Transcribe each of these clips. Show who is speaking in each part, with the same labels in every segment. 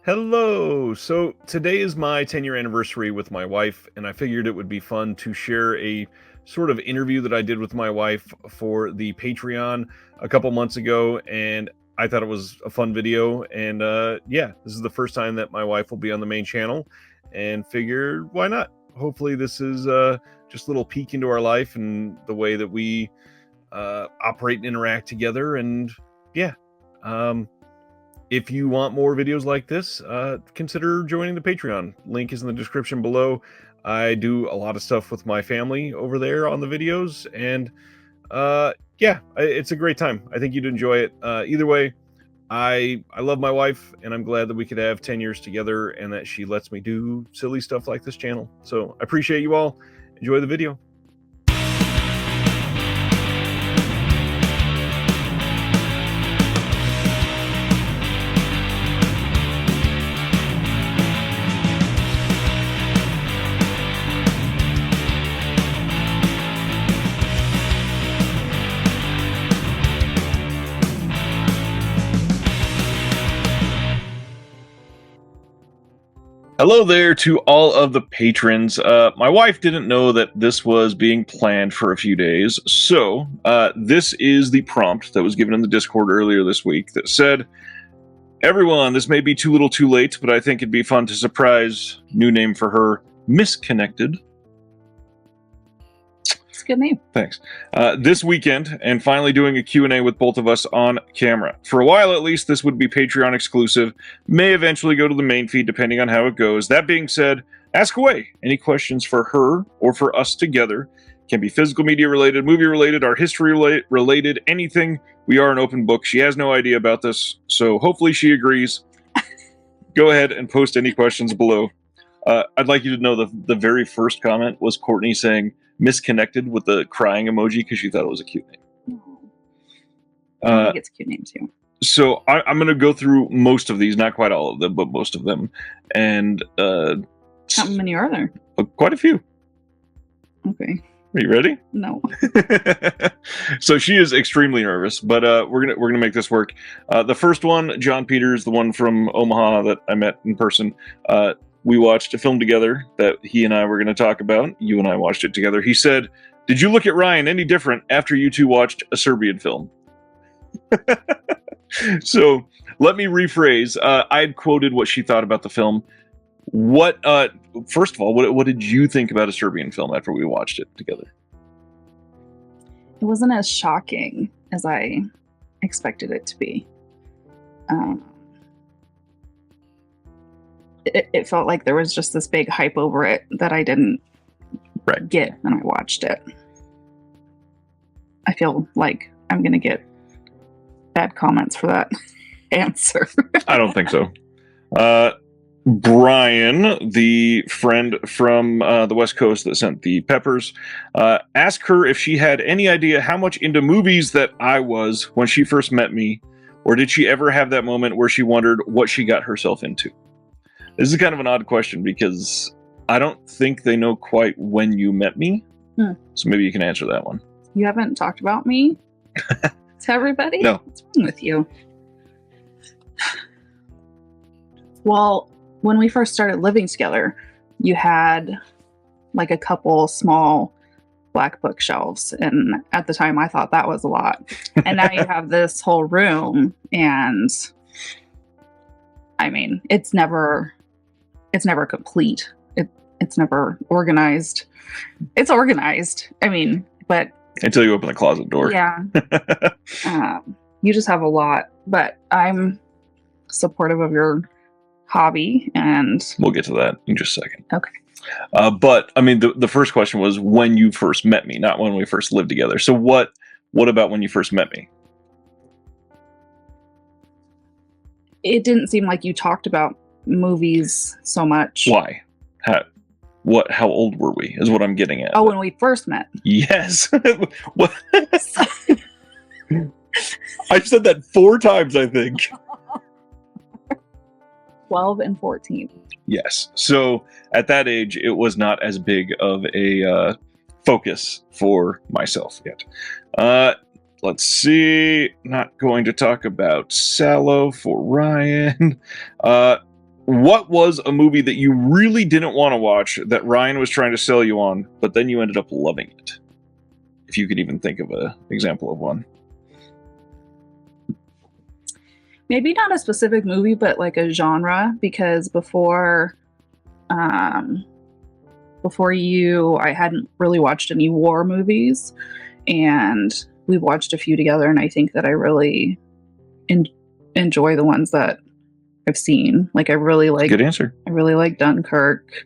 Speaker 1: Hello. So today is my 10-year anniversary with my wife, and I figured it would be fun to share a sort of interview that I did with my wife for the Patreon a couple months ago, and I thought it was a fun video. And yeah, this is the first time that my wife will be on the main channel, and figured why not? Hopefully, this is just a little peek into our life and the way that we operate and interact together. And yeah. If you want more videos like this, consider joining the Patreon. Link is in the description below. I do a lot of stuff with my family over there on the videos, and yeah, it's a great time. I think you'd enjoy it. Either way, I love my wife, and I'm glad that we could have 10 years together and that she lets me do silly stuff like this channel. So I appreciate you all. Enjoy the video. Hello there to all of the patrons. My wife didn't know that this was being planned for a few days, so this is the prompt that was given in the Discord earlier this week that said, "Everyone, this may be too little too late, but I think it'd be fun to surprise," new name for her, Misconnected.
Speaker 2: It's a good name.
Speaker 1: Thanks. This weekend, and finally doing a Q&A with both of us on camera. For a while, at least, this would be Patreon exclusive. May eventually go to the main feed, depending on how it goes. That being said, ask away. Any questions for her or for us together can be physical media related, movie related, our history related, anything. We are an open book. She has no idea about this, so hopefully she agrees. Go ahead and post any questions below. I'd like you to know the very first comment was Courtney saying "misconnected" with the crying emoji because she thought it was a cute name.
Speaker 2: I think it's a cute name too.
Speaker 1: So I'm going to go through most of these, not quite all of them, but most of them. And
Speaker 2: how many are there?
Speaker 1: Quite a few.
Speaker 2: Okay.
Speaker 1: Are you ready?
Speaker 2: No.
Speaker 1: So she is extremely nervous, but we're gonna make this work. The first one, John Peters, the one from Omaha that I met in person. We watched a film together that he and I were going to talk about. You and I watched it together. He said, "Did you look at Ryan any different after you two watched a Serbian film?" So let me rephrase. I had quoted what she thought about the film. First of all, what did you think about a Serbian film after we watched it together?
Speaker 2: It wasn't as shocking as I expected it to be. It felt like there was just this big hype over it that I didn't get when I watched it. I feel like I'm going to get bad comments for that answer.
Speaker 1: I don't think so. Brian, the friend from the West Coast that sent the peppers, asked her if she had any idea how much into movies that I was when she first met me, or did she ever have that moment where she wondered what she got herself into? This is kind of an odd question because I don't think they know quite when you met me. So maybe you can answer that one.
Speaker 2: You haven't talked about me to everybody?
Speaker 1: No.
Speaker 2: What's wrong with you? Well, when we first started living together, you had like a couple small black bookshelves. And at the time, I thought that was a lot. And now you have this whole room. And I mean, it's never complete. It's never organized. It's organized. I mean, but
Speaker 1: until you open the closet door.
Speaker 2: Yeah. You just have a lot, but I'm supportive of your hobby, and
Speaker 1: we'll get to that in just a second.
Speaker 2: Okay.
Speaker 1: But I mean, the first question was when you first met me, not when we first lived together. So what about when you first met me?
Speaker 2: It didn't seem like you talked about movies so much.
Speaker 1: Why? How old were we is what I'm getting at.
Speaker 2: Oh, when we first met.
Speaker 1: Yes. What? I've said that 4 times, I think.
Speaker 2: 12 and 14.
Speaker 1: Yes. So at that age, it was not as big of a focus for myself yet. Let's see. Not going to talk about Sallow for Ryan. what was a movie that you really didn't want to watch that Ryan was trying to sell you on, but then you ended up loving it? If you could even think of an example of one.
Speaker 2: Maybe not a specific movie, but like a genre, because before you, I hadn't really watched any war movies, and we've watched a few together, and I think that I really enjoy the ones that I've seen. Like, I really like...
Speaker 1: Good answer.
Speaker 2: I really like Dunkirk.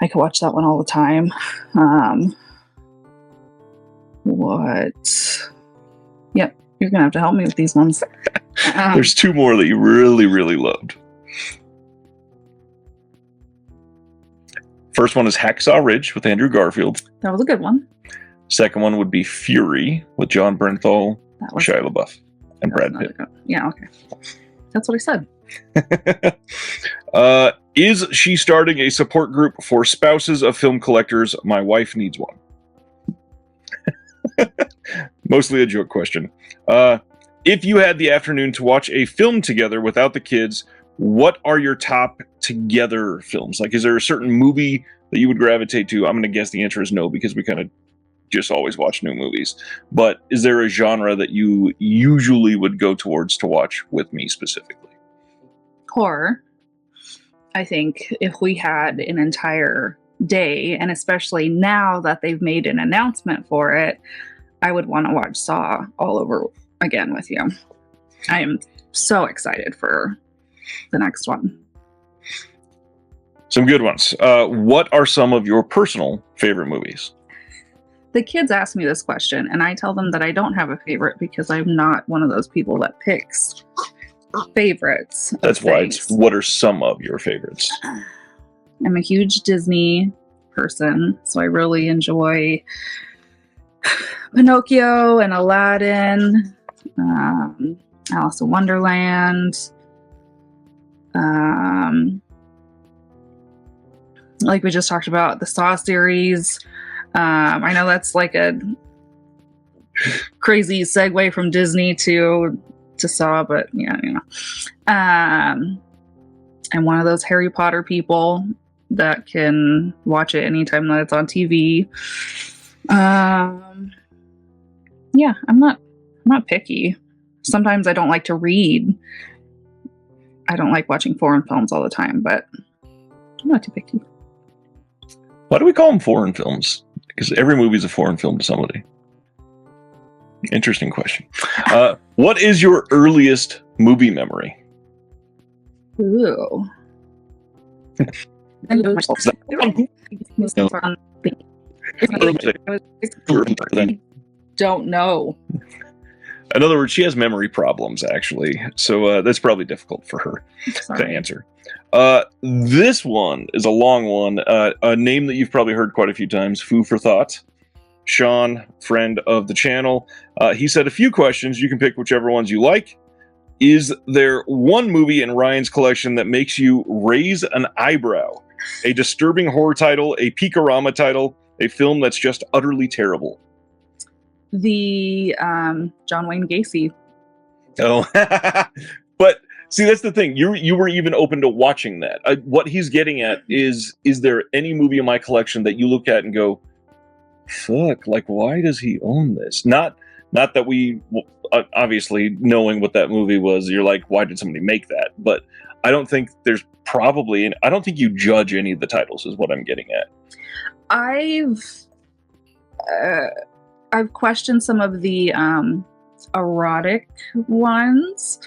Speaker 2: I could watch that one all the time. What? Yep, you're gonna have to help me with these ones.
Speaker 1: There's two more that you really, really loved. First one is Hacksaw Ridge with Andrew Garfield.
Speaker 2: That was a good one.
Speaker 1: Second one would be Fury with John Bernthal, Shia LaBeouf, and Brad Pitt.
Speaker 2: Yeah, okay. That's what I said.
Speaker 1: Is she starting a support group for spouses of film collectors? My wife needs one. Mostly a joke question. If you had the afternoon to watch a film together without the kids, what are your top together films? Like, is there a certain movie that you would gravitate to? I'm going to guess the answer is no, because we kind of just always watch new movies. But is there a genre that you usually would go towards to watch with me specifically?
Speaker 2: Horror. I think if we had an entire day, and especially now that they've made an announcement for it, I would want to watch Saw all over again with you. I am so excited for the next one.
Speaker 1: Some good ones. What are some of your personal favorite movies?
Speaker 2: The kids ask me this question, and I tell them that I don't have a favorite because I'm not one of those people that picks favorites.
Speaker 1: That's why it's what are some of your favorites?
Speaker 2: I'm a huge Disney person, so I really enjoy Pinocchio and Aladdin, Alice in Wonderland. Like we just talked about, the Saw series. I know that's like a crazy segue from Disney to Saw, but yeah, you know. I'm one of those Harry Potter people that can watch it anytime that it's on TV. Yeah, I'm not picky. Sometimes I don't like to read. I don't like watching foreign films all the time, but I'm not too picky.
Speaker 1: Why do we call them foreign films? Because every movie is a foreign film to somebody. Interesting question. What is your earliest movie memory?
Speaker 2: Ooh. Don't know.
Speaker 1: In other words, she has memory problems, actually. So that's probably difficult for her to answer. This one is a long one. A name that you've probably heard quite a few times, Foo for Thought. Sean, friend of the channel, he said a few questions. You can pick whichever ones you like. Is there one movie in Ryan's collection that makes you raise an eyebrow? A disturbing horror title, a Peakorama title, a film that's just utterly terrible?
Speaker 2: The John Wayne Gacy.
Speaker 1: Oh, but see, that's the thing. You were even open to watching that. What he's getting at is there any movie in my collection that you look at and go, fuck, like, why does he own this? Not that we, obviously, knowing what that movie was, you're like, why did somebody make that? But I don't think there's probably, and I don't think you judge any of the titles is what I'm getting at.
Speaker 2: I've questioned some of the erotic ones,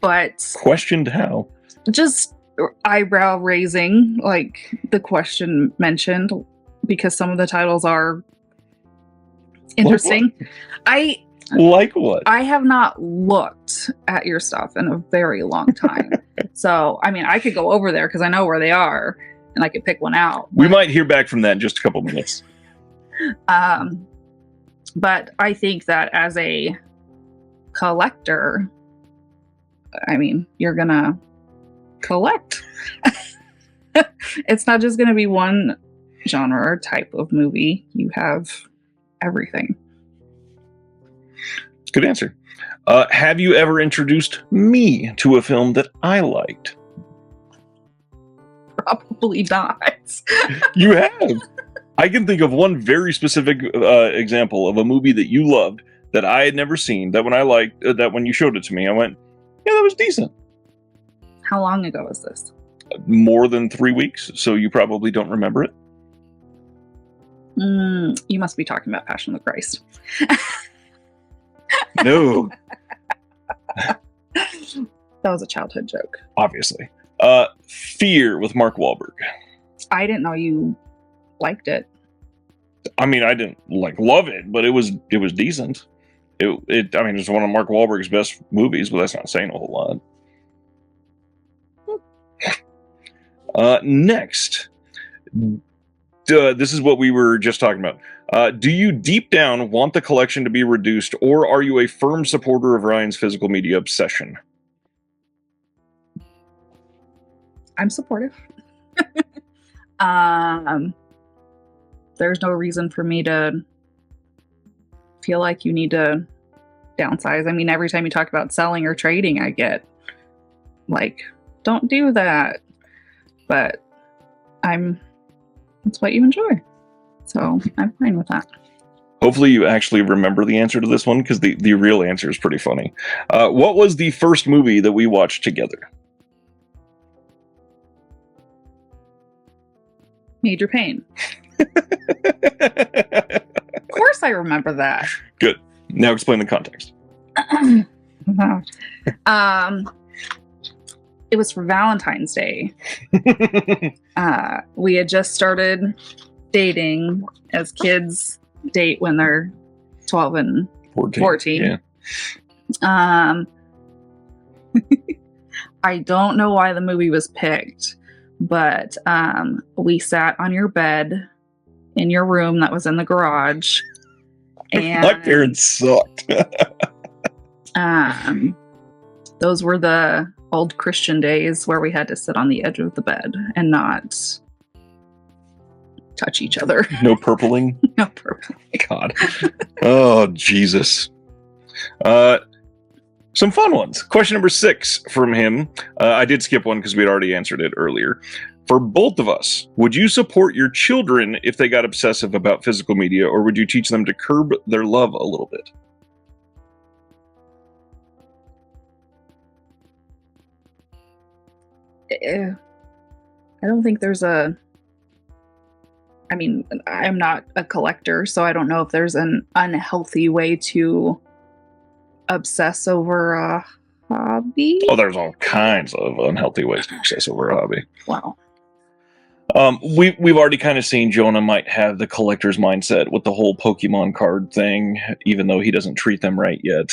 Speaker 2: but
Speaker 1: questioned how?
Speaker 2: Just eyebrow raising, like the question mentioned, because some of the titles are interesting.
Speaker 1: Like what?
Speaker 2: I have not looked at your stuff in a very long time. So, I mean, I could go over there because I know where they are and I could pick one out.
Speaker 1: We might hear back from that in just a couple minutes.
Speaker 2: But I think that as a collector, I mean, you're going to collect. It's not just going to be one genre or type of movie. You have everything.
Speaker 1: Good answer. Have you ever introduced me to a film that I liked?
Speaker 2: Probably not.
Speaker 1: You have. I can think of one very specific example of a movie that you loved that I had never seen. That when I liked, that when you showed it to me, I went, "Yeah, that was decent."
Speaker 2: How long ago was this?
Speaker 1: More than 3 weeks, so you probably don't remember it.
Speaker 2: You must be talking about Passion of the Christ.
Speaker 1: No,
Speaker 2: That was a childhood joke.
Speaker 1: obviously. Fear with Mark Wahlberg.
Speaker 2: I didn't know you liked it.
Speaker 1: I mean, I didn't love it, but it was decent. I mean, it's one of Mark Wahlberg's best movies, but that's not saying a whole lot. Next, this is what we were just talking about. Do you deep down want the collection to be reduced, or are you a firm supporter of Ryan's physical media obsession?
Speaker 2: I'm supportive. There's no reason for me to feel like you need to downsize. I mean, every time you talk about selling or trading, I get like, don't do that. But it's what you enjoy. So I'm fine with that.
Speaker 1: Hopefully you actually remember the answer to this one, because the real answer is pretty funny. What was the first movie that we watched together?
Speaker 2: Major Pain. Of course I remember that.
Speaker 1: Good. Now explain the context.
Speaker 2: It was for Valentine's Day. We had just started dating, as kids date when they're 12 and 14.
Speaker 1: Yeah.
Speaker 2: I don't know why the movie was picked, but we sat on your bed in your room that was in the garage. And
Speaker 1: my parents sucked.
Speaker 2: Those were the old Christian days where we had to sit on the edge of the bed and not touch each other.
Speaker 1: No purpling?
Speaker 2: No purpling.
Speaker 1: God. Oh, Jesus. Some fun ones. Question number 6 from him. I did skip one because we had already answered it earlier. For both of us, would you support your children if they got obsessive about physical media, or would you teach them to curb their love a little bit?
Speaker 2: I don't think there's I mean, I'm not a collector, so I don't know if there's an unhealthy way to obsess over a hobby.
Speaker 1: Oh, there's all kinds of unhealthy ways to obsess over a hobby.
Speaker 2: Wow.
Speaker 1: We've already kind of seen Jonah might have the collector's mindset with the whole Pokemon card thing, even though he doesn't treat them right yet.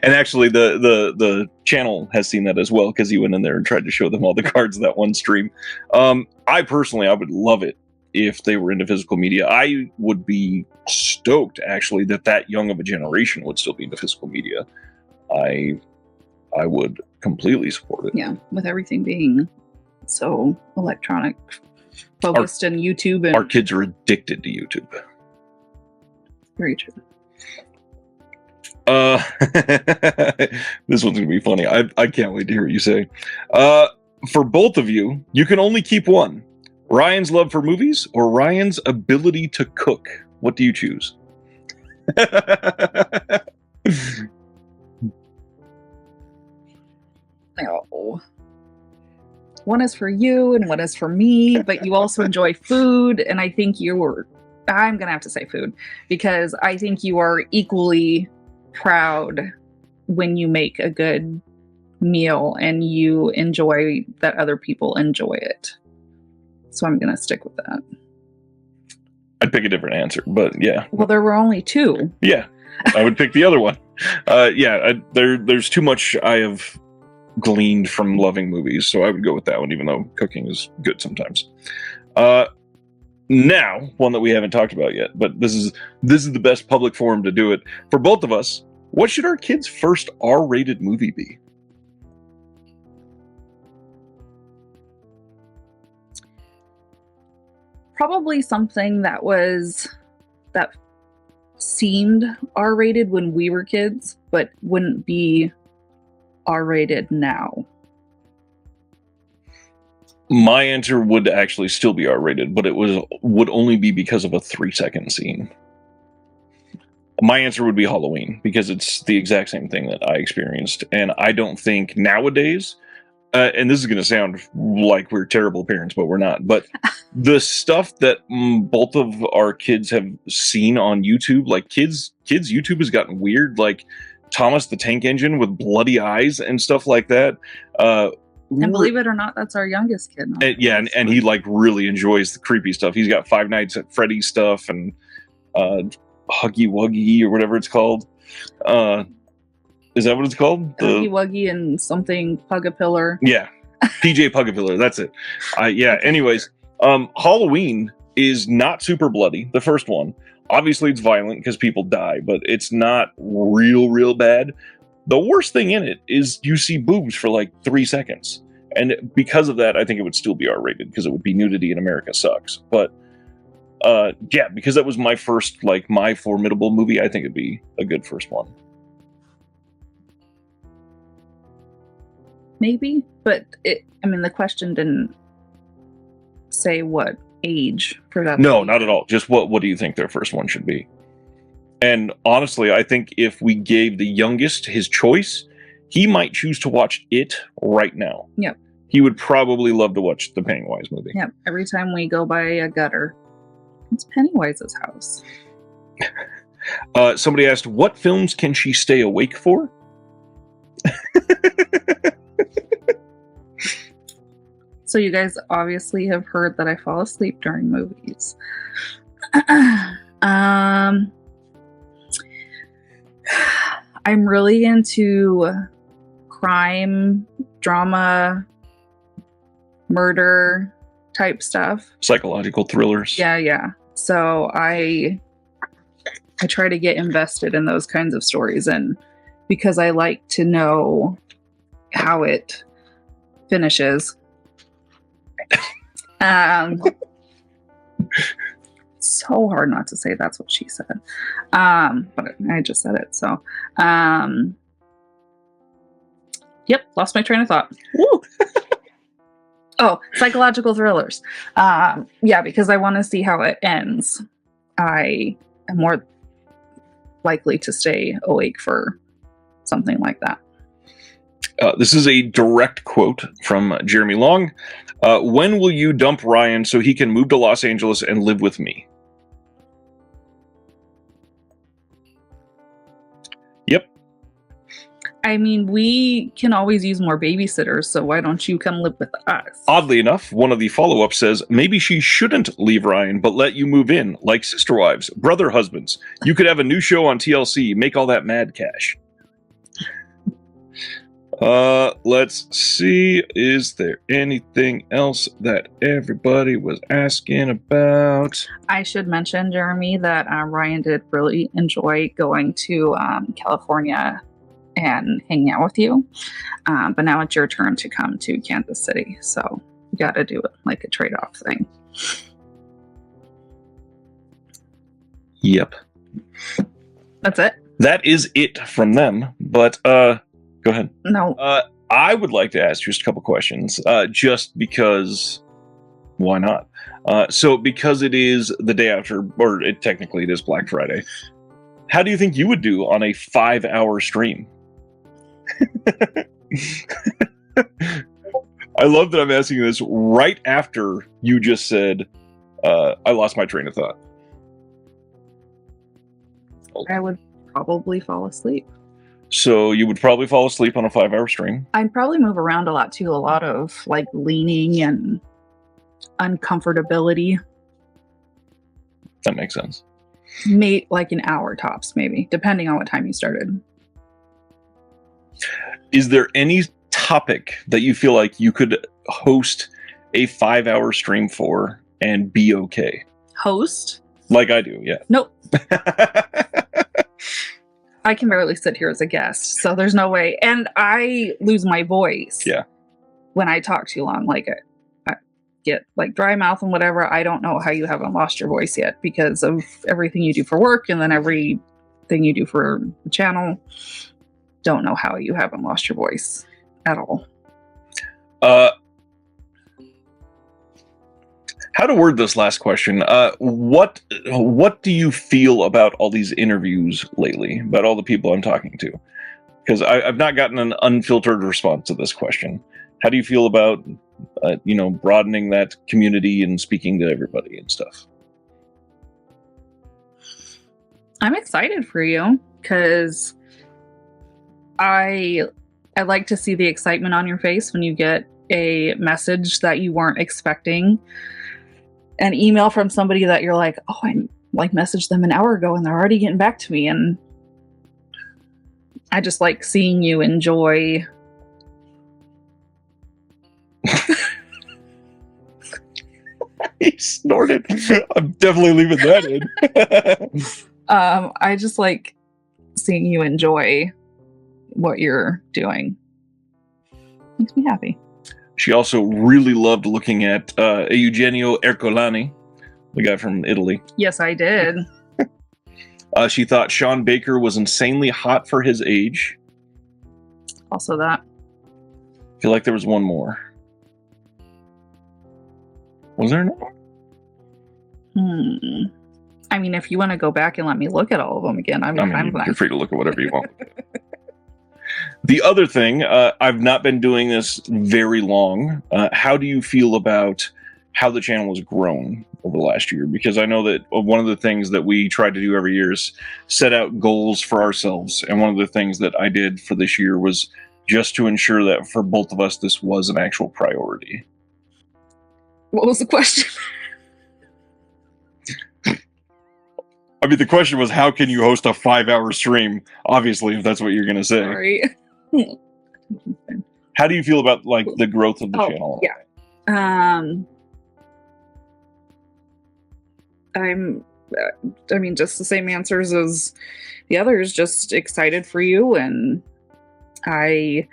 Speaker 1: And actually, the channel has seen that as well, because he went in there and tried to show them all the cards that one stream. I would love it if they were into physical media. I would be stoked, actually, that young of a generation would still be into physical media. I would completely support it.
Speaker 2: Yeah, with everything being so electronic focused and YouTube, and
Speaker 1: our kids are addicted to YouTube.
Speaker 2: Very true.
Speaker 1: This one's gonna be funny. I can't wait to hear what you say. For both of you, you can only keep one: Ryan's love for movies or Ryan's ability to cook. What do you choose?
Speaker 2: Oh. One is for you and one is for me, but you also enjoy food, and I think I'm gonna have to say food, because I think you are equally proud when you make a good meal and you enjoy that other people enjoy it. So I'm gonna stick with that.
Speaker 1: I'd pick a different answer, but yeah.
Speaker 2: Well, there were only 2.
Speaker 1: Yeah, I would pick the other one. There's too much I have gleaned from loving movies, so I would go with that one, even though cooking is good sometimes. Now, one that we haven't talked about yet, but this is the best public forum to do it. For both of us, what should our kids' first R-rated movie be?
Speaker 2: Probably something that seemed R-rated when we were kids, but wouldn't be R-rated now.
Speaker 1: My answer would actually still be R-rated, but it would only be because of a 3-second scene. My answer would be Halloween, because it's the exact same thing that I experienced, and I don't think nowadays, and this is going to sound like we're terrible parents, but we're not, but the stuff that both of our kids have seen on YouTube, like kids YouTube has gotten weird, like Thomas the Tank Engine with bloody eyes and stuff like that.
Speaker 2: And believe it or not, that's our youngest kid.
Speaker 1: And he like really enjoys the creepy stuff. He's got Five Nights at Freddy's stuff and Huggy Wuggy or whatever it's called. Is that what it's called?
Speaker 2: Huggy Wuggy and something Pug-a-Pillar.
Speaker 1: Yeah, PJ Pug-a-Pillar. That's it. Yeah. Anyways, Halloween is not super bloody. The first one, obviously, it's violent because people die, but it's not real bad. The worst thing in it is you see boobs for like 3 seconds. And because of that, I think it would still be R-rated because it would be nudity in America sucks. But yeah, because that was my first, like, my formidable movie, I think it'd be a good first one.
Speaker 2: Maybe, but the question didn't say what age for that.
Speaker 1: No, not at all. Just what do you think their first one should be? And honestly, I think if we gave the youngest his choice, he might choose to watch it right now.
Speaker 2: Yep.
Speaker 1: He would probably love to watch the Pennywise movie.
Speaker 2: Yep. Every time we go by a gutter, it's Pennywise's house.
Speaker 1: Somebody asked, what films can she stay awake for?
Speaker 2: So you guys obviously have heard that I fall asleep during movies. I'm really into crime, drama, murder type stuff.
Speaker 1: Psychological thrillers.
Speaker 2: Yeah. So I try to get invested in those kinds of stories, and because I like to know how it finishes. So hard not to say that's what she said. But I just said it. So, yep, lost my train of thought. Woo! Oh, psychological thrillers. Yeah, because I want to see how it ends. I am more likely to stay awake for something like that.
Speaker 1: This is a direct quote from Jeremy Long. When will you dump Ryan so he can move to Los Angeles and live with me? Yep.
Speaker 2: I mean, we can always use more babysitters, so why don't you come live with us?
Speaker 1: Oddly enough, one of the follow-ups says, maybe she shouldn't leave Ryan, but let you move in, like sister wives, brother husbands. You could have a new show on TLC, make all that mad cash. Let's see. Is there anything else that everybody was asking about?
Speaker 2: I should mention, Jeremy, that Ryan did really enjoy going to California and hanging out with you. But now it's your turn to come to Kansas City. So you got to do it like a trade-off thing.
Speaker 1: Yep.
Speaker 2: That's it?
Speaker 1: That is it from them. But, go ahead.
Speaker 2: No.
Speaker 1: I would like to ask just a couple questions, just because, why not? So because it is the day after, or technically it is Black Friday, how do you think you would do on a 5-hour stream? I love that I'm asking this right after you just said, I lost my train of thought.
Speaker 2: I would probably fall asleep.
Speaker 1: So you would probably fall asleep on a 5-hour stream.
Speaker 2: I'd probably move around a lot too. A lot of like leaning and uncomfortability.
Speaker 1: That makes sense.
Speaker 2: Like an hour tops, maybe, depending on what time you started.
Speaker 1: Is there any topic that you feel like you could host a 5-hour stream for and be okay?
Speaker 2: Host?
Speaker 1: Like I do, yeah.
Speaker 2: Nope. I can barely sit here as a guest, so there's no way. And I lose my voice.
Speaker 1: Yeah.
Speaker 2: When I talk too long, like get like dry mouth and whatever, I don't know how you haven't lost your voice yet because of everything you do for work and then everything you do for the channel. Don't know how you haven't lost your voice at all.
Speaker 1: How to word this last question? What do you feel about all these interviews lately? About all the people I'm talking to? Because I've not gotten an unfiltered response to this question. How do you feel about broadening that community and speaking to everybody and stuff?
Speaker 2: I'm excited for you because I like to see the excitement on your face when you get a message that you weren't expecting. An email from somebody that you're like, oh, I like messaged them an hour ago and they're already getting back to me. And I just like seeing you enjoy.
Speaker 1: He snorted. I'm definitely leaving that in.
Speaker 2: I just like seeing you enjoy what you're doing. Makes me happy.
Speaker 1: She also really loved looking at Eugenio Ercolani, the guy from Italy.
Speaker 2: Yes, I did.
Speaker 1: She thought Sean Baker was insanely hot for his age.
Speaker 2: Also that.
Speaker 1: I feel like there was one more. Was there another one?
Speaker 2: I mean, if you want to go back and let me look at all of them again, fine with that.
Speaker 1: You're free to look at whatever you want. The other thing, I've not been doing this very long. How do you feel about how the channel has grown over the last year? Because I know that one of the things that we try to do every year is set out goals for ourselves. And one of the things that I did for this year was just to ensure that for both of us, this was an actual priority.
Speaker 2: What was the question?
Speaker 1: I mean, the question was, how can you host a 5-hour stream? Obviously, if that's what you're going to say.
Speaker 2: Sorry.
Speaker 1: How do you feel about like the growth of the channel?
Speaker 2: Yeah. I mean, just the same answers as the others. Just excited for you, and I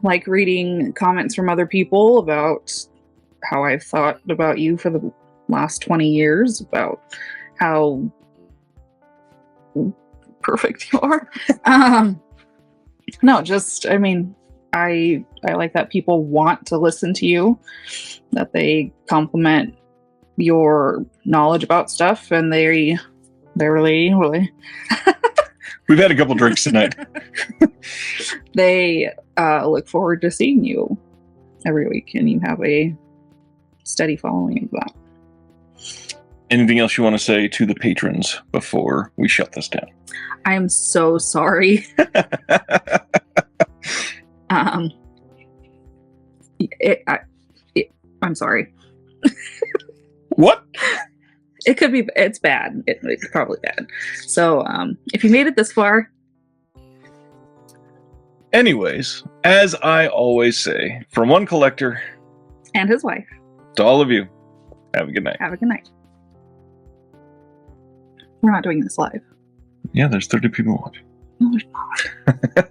Speaker 2: like reading comments from other people about how I've thought about you for the last 20 years, about how perfect you are. No, just, I mean, I like that people want to listen to you, that they compliment your knowledge about stuff, and they're really
Speaker 1: We've had a couple drinks tonight.
Speaker 2: They look forward to seeing you every week, and you have a steady following of that.
Speaker 1: Anything else you want to say to the patrons before we shut this down?
Speaker 2: I'm so sorry. I'm sorry.
Speaker 1: What?
Speaker 2: It's bad. It's probably bad. So, if you made it this far.
Speaker 1: Anyways, as I always say, from one collector
Speaker 2: and his wife,
Speaker 1: to all of you, have a good night.
Speaker 2: Have a good night. We're not doing this live.
Speaker 1: Yeah, there's 30 people watching.
Speaker 2: No, there's not.